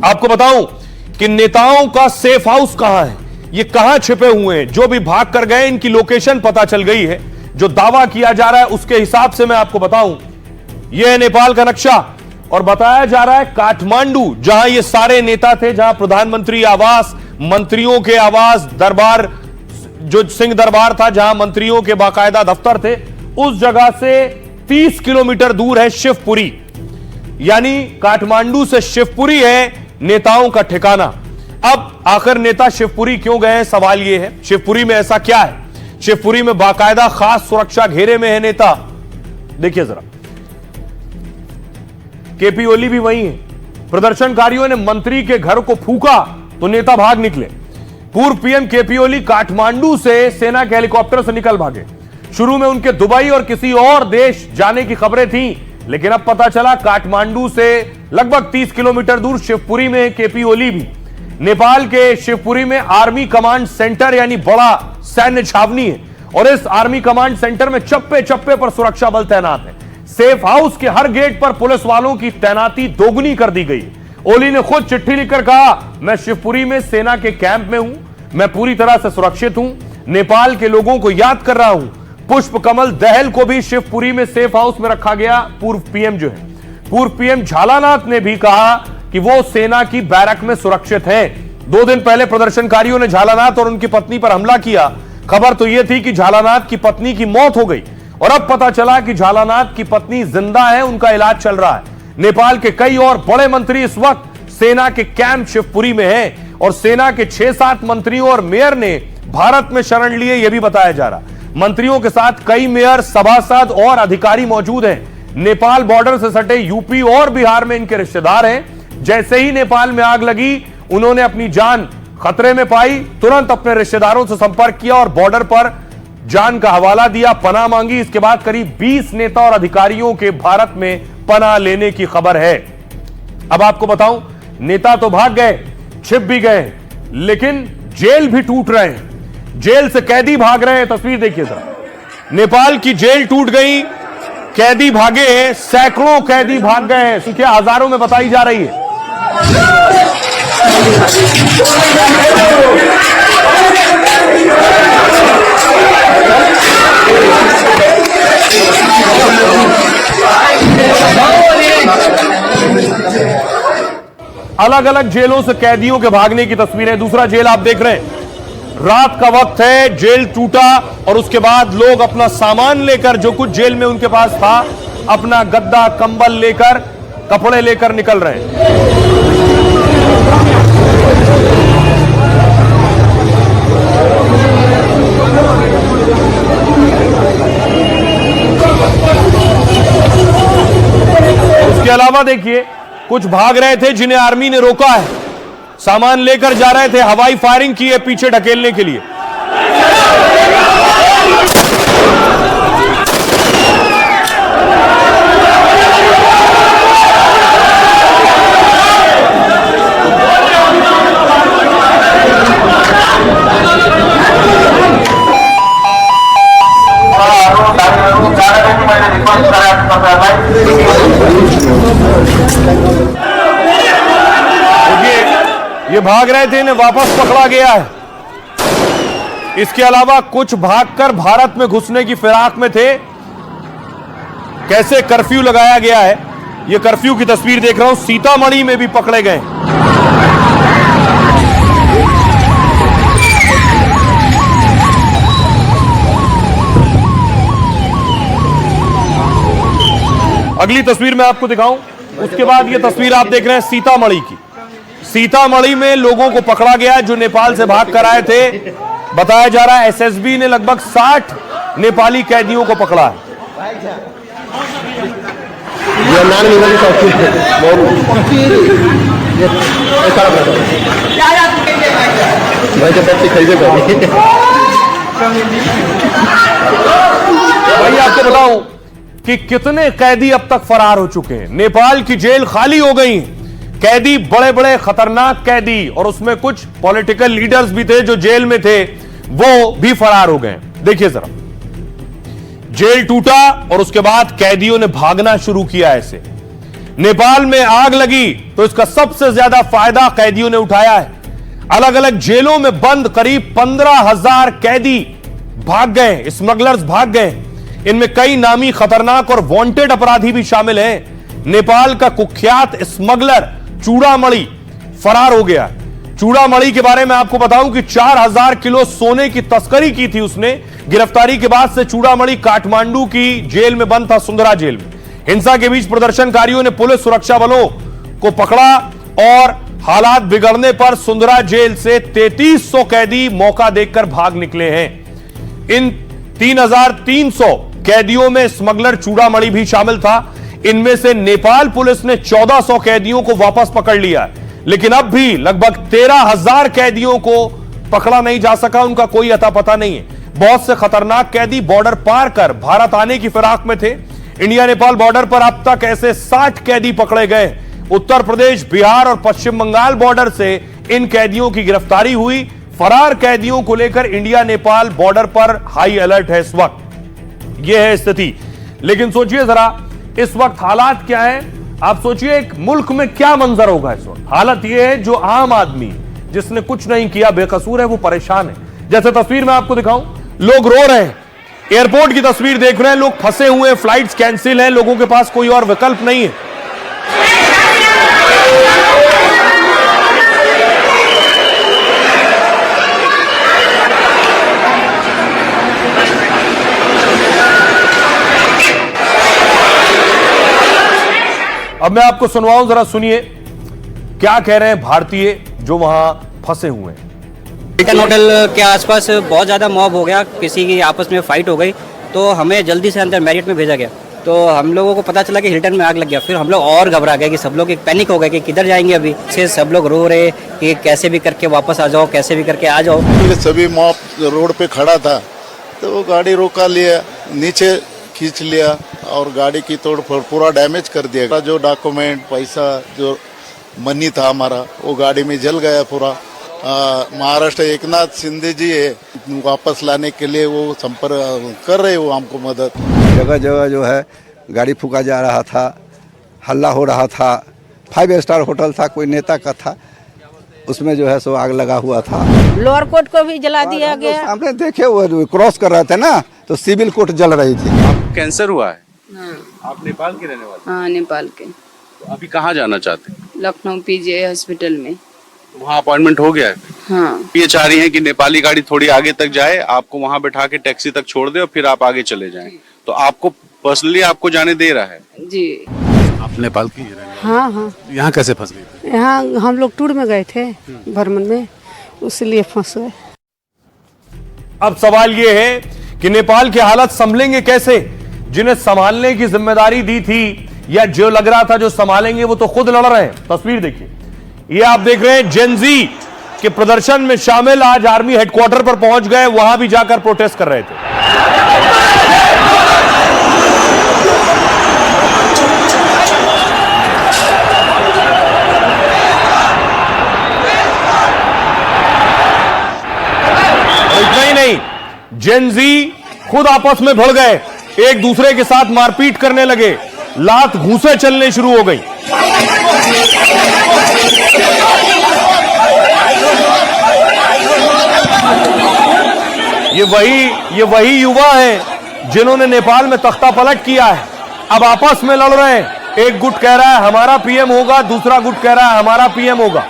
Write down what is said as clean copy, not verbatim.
आपको बताऊं कि नेताओं का सेफ हाउस कहां है, ये कहां छिपे हुए हैं, जो भी भाग कर गए इनकी लोकेशन पता चल गई है। जो दावा किया जा रहा है उसके हिसाब से मैं आपको बताऊं, यह है नेपाल का नक्शा और बताया जा रहा है काठमांडू, जहां ये सारे नेता थे, जहां प्रधानमंत्री आवास, मंत्रियों के आवास, दरबार जो सिंह दरबार था, जहां मंत्रियों के बाकायदा दफ्तर थे, उस जगह से 30 किलोमीटर दूर है शिवपुरी। यानी काठमांडू से शिवपुरी है नेताओं का ठिकाना। अब आखिर नेता शिवपुरी क्यों गए हैं, सवाल यह है। शिवपुरी में ऐसा क्या है? शिवपुरी में बाकायदा खास सुरक्षा घेरे में है नेता। देखिए जरा, केपी ओली भी वही है। प्रदर्शनकारियों ने मंत्री के घर को फूका तो नेता भाग निकले। पूर्व पीएम केपी ओली काठमांडू से सेना के हेलीकॉप्टर से निकल भागे। शुरू में उनके दुबई और किसी और देश जाने की खबरें थीं, लेकिन अब पता चला काठमांडू से लगभग 30 किलोमीटर दूर शिवपुरी में केपी ओली भी। नेपाल के शिवपुरी में आर्मी कमांड सेंटर यानी बड़ा सैन्य छावनी है और इस आर्मी कमांड सेंटर में चप्पे चप्पे पर सुरक्षा बल तैनात है। सेफ हाउस के हर गेट पर पुलिस वालों की तैनाती दोगुनी कर दी गई। ओली ने खुद चिट्ठी लिखकर कहा, मैं शिवपुरी में सेना के कैंप में हूं, मैं पूरी तरह से सुरक्षित हूं, नेपाल के लोगों को याद कर रहा हूं। पुष्प कमल दहल को भी शिवपुरी में सेफ हाउस में रखा गया। पूर्व पीएम जो है, पूर्व पीएम झालानाथ ने भी कहा कि वो सेना की बैरक में सुरक्षित हैं। 2 दिन पहले प्रदर्शनकारियों ने झालानाथ और उनकी पत्नी पर हमला किया। खबर तो यह थी कि झालानाथ की पत्नी की मौत हो गई और अब पता चला कि झालानाथ की पत्नी जिंदा है, उनका इलाज चल रहा है। नेपाल के कई और बड़े मंत्री इस वक्त सेना के कैंप शिवपुरी में हैं और सेना के 6-7 मंत्रियों और मेयर ने भारत में शरण लिए, यह भी बताया जा रहा। मंत्रियों के साथ कई मेयर, सभासद और अधिकारी मौजूद हैं। नेपाल बॉर्डर से सटे यूपी और बिहार में इनके रिश्तेदार हैं। जैसे ही नेपाल में आग लगी, उन्होंने अपनी जान खतरे में पाई, तुरंत अपने रिश्तेदारों से संपर्क किया और बॉर्डर पर जान का हवाला दिया, पनाह मांगी। इसके बाद करीब 20 नेता और अधिकारियों के भारत में पनाह लेने की खबर है। अब आपको बताऊं, नेता तो भाग गए, छिप भी गए, लेकिन जेल भी टूट रहे हैं। जेल से कैदी भाग रहे हैं। तस्वीर देखिए सर, नेपाल की जेल टूट गई, कैदी भागे हैं, सैकड़ों कैदी भाग गए हैं, संख्या हजारों में बताई जा रही है। अलग अलग जेलों से कैदियों के भागने की तस्वीरें। दूसरा जेल आप देख रहे हैं, रात का वक्त है, जेल टूटा और उसके बाद लोग अपना सामान लेकर, जो कुछ जेल में उनके पास था, अपना गद्दा, कंबल लेकर, कपड़े लेकर निकल रहे हैं। उसके अलावा देखिए, कुछ भाग रहे थे जिन्हें आर्मी ने रोका है, सामान लेकर जा रहे थे, हवाई फायरिंग की है पीछे ढकेलने के लिए। ये भाग रहे थे, इन्हें वापस पकड़ा गया है। इसके अलावा कुछ भागकर भारत में घुसने की फिराक में थे। कैसे कर्फ्यू लगाया गया है, ये कर्फ्यू की तस्वीर देख रहा हूं। सीतामढ़ी में भी पकड़े गए। अगली तस्वीर मैं आपको दिखाऊं, उसके बाद ये तस्वीर आप देख रहे हैं सीतामढ़ी की। सीतामढ़ी में लोगों को पकड़ा गया जो नेपाल से भाग कर आए थे। बताया जा रहा है एसएसबी ने लगभग 60 नेपाली कैदियों को पकड़ा है। भाई आपको बताऊं कि कितने कैदी अब तक फरार हो चुके हैं। नेपाल की जेल खाली हो गई, कैदी बड़े बड़े खतरनाक कैदी, और उसमें कुछ पॉलिटिकल लीडर्स भी थे जो जेल में थे, वो भी फरार हो गए। देखिए जरा, जेल टूटा और उसके बाद कैदियों ने भागना शुरू किया। ऐसे नेपाल में आग लगी तो इसका सबसे ज्यादा फायदा कैदियों ने उठाया है। अलग अलग जेलों में बंद करीब 15,000 कैदी भाग गए, स्मगलर्स भाग गए। इनमें कई नामी, खतरनाक और वांटेड अपराधी भी शामिल हैं। नेपाल का कुख्यात स्मगलर चूड़ामणि फरार हो गया। चूड़ामणि के बारे में आपको बताऊं कि 4,000 किलो सोने की तस्करी की थी उसने। गिरफ्तारी के बाद से चूड़ामणि काठमांडू की जेल में बंद था, सुंदरा जेल में। हिंसा के बीच प्रदर्शनकारियों ने पुलिस सुरक्षा बलों को पकड़ा और हालात बिगड़ने पर सुंदरा जेल से 3300 कैदी मौका देखकर भाग निकले हैं। इन 3,300 कैदियों में स्मगलर चूड़ामणि भी शामिल था। इनमें से नेपाल पुलिस ने 1,400 कैदियों को वापस पकड़ लिया, लेकिन अब भी लगभग 13,000 कैदियों को पकड़ा नहीं जा सका। उनका कोई अता पता नहीं है। बहुत से खतरनाक कैदी बॉर्डर पार कर भारत आने की फिराक में थे। इंडिया नेपाल बॉर्डर पर अब तक ऐसे 60 कैदी पकड़े गए। उत्तर प्रदेश, बिहार और पश्चिम बंगाल बॉर्डर से इन कैदियों की गिरफ्तारी हुई। फरार कैदियों को लेकर इंडिया नेपाल बॉर्डर पर हाई अलर्ट है इस वक्त। यह है स्थिति। लेकिन सोचिए जरा, इस वक्त हालात क्या है? आप सोचिए एक मुल्क में क्या मंजर होगा इस वक्त। हालत यह है, जो आम आदमी जिसने कुछ नहीं किया, बेकसूर है, वो परेशान है। जैसे तस्वीर में आपको दिखाऊं, लोग रो रहे हैं। एयरपोर्ट की तस्वीर देख रहे हैं, लोग फंसे हुए हैं, फ्लाइट्स कैंसिल हैं, लोगों के पास कोई और विकल्प नहीं है। अब मैं आपको सुनवाऊं, जरा सुनिए क्या कह रहे हैं भारतीय जो वहां फंसे हुए हैं। हिल्टन होटल के आसपास बहुत ज़्यादा मॉब हो गया, किसी की आपस में फाइट हो गई, तो हमें जल्दी से अंदर मैरियट में भेजा गया। तो हम लोगों को पता चला कि हिल्टन में आग लग गया। फिर हम लोग और घबरा गए कि सब लोग एक पैनिक हो गए कि किधर जाएंगे अभी से। सब लोग रो रहे कि कैसे भी करके वापस आ जाओ, कैसे भी करके आ जाओ। सभी मॉब रोड पे खड़ा था तो वो गाड़ी रोका लिया, नीचे खींच लिया और गाड़ी की तोड़फोड़ पूरा डैमेज कर दिया। जो डॉक्यूमेंट, पैसा, जो मनी था हमारा, वो गाड़ी में जल गया पूरा। महाराष्ट्र एकनाथ शिंदे जी है, वापस लाने के लिए वो संपर्क कर रहे, वो हमको मदद। जगह जगह जो है गाड़ी फूका जा रहा था, हल्ला हो रहा था। 5 स्टार होटल था, कोई नेता का था, उसमें जो है सो आग लगा हुआ था। लोअर कोर्ट को भी जला दिया गया। हमने देखे वो क्रॉस कर रहे थे ना, तो सिविल कोर्ट जल रही थी। आपको कैंसर हुआ है? हाँ। आप नेपाल के रहने वाले? हाँ, नेपाल के। तो अभी कहाँ जाना चाहते हैं? लखनऊ पीजीआई हॉस्पिटल में। वहाँ अपॉइंटमेंट हो गया है? हाँ। ये चाह रही हैं कि नेपाली गाड़ी थोड़ी आगे तक जाए, आपको वहाँ बैठा के टैक्सी तक छोड़ दे और फिर आप आगे चले जाएं। तो आपको पर्सनली आपको जाने दे रहा है जी। आप नेपाल की ही रहने हाँ हाँ। वाले? यहाँ कैसे फंस गई? यहाँ हम लोग टूर में गए थे भ्रमण में, उसलिए फंस गए। अब सवाल यह है कि नेपाल के हालात संभलेंगे कैसे? जिन्हें संभालने की जिम्मेदारी दी थी या जो लग रहा था जो संभालेंगे, वो तो खुद लड़ रहे हैं। तस्वीर देखिए, ये आप देख रहे हैं जेनजी के प्रदर्शन में शामिल आज आर्मी हेडक्वार्टर पर पहुंच गए, वहां भी जाकर प्रोटेस्ट कर रहे थे। इतना ही नहीं, जेनजी खुद आपस में भिड़ गए, एक दूसरे के साथ मारपीट करने लगे, लात घूंसे चलने शुरू हो गई। ये वही युवा हैं जिन्होंने नेपाल में तख्ता पलट किया है। अब आपस में लड़ रहे हैं। एक गुट कह रहा है हमारा पीएम होगा, दूसरा गुट कह रहा है हमारा पीएम होगा।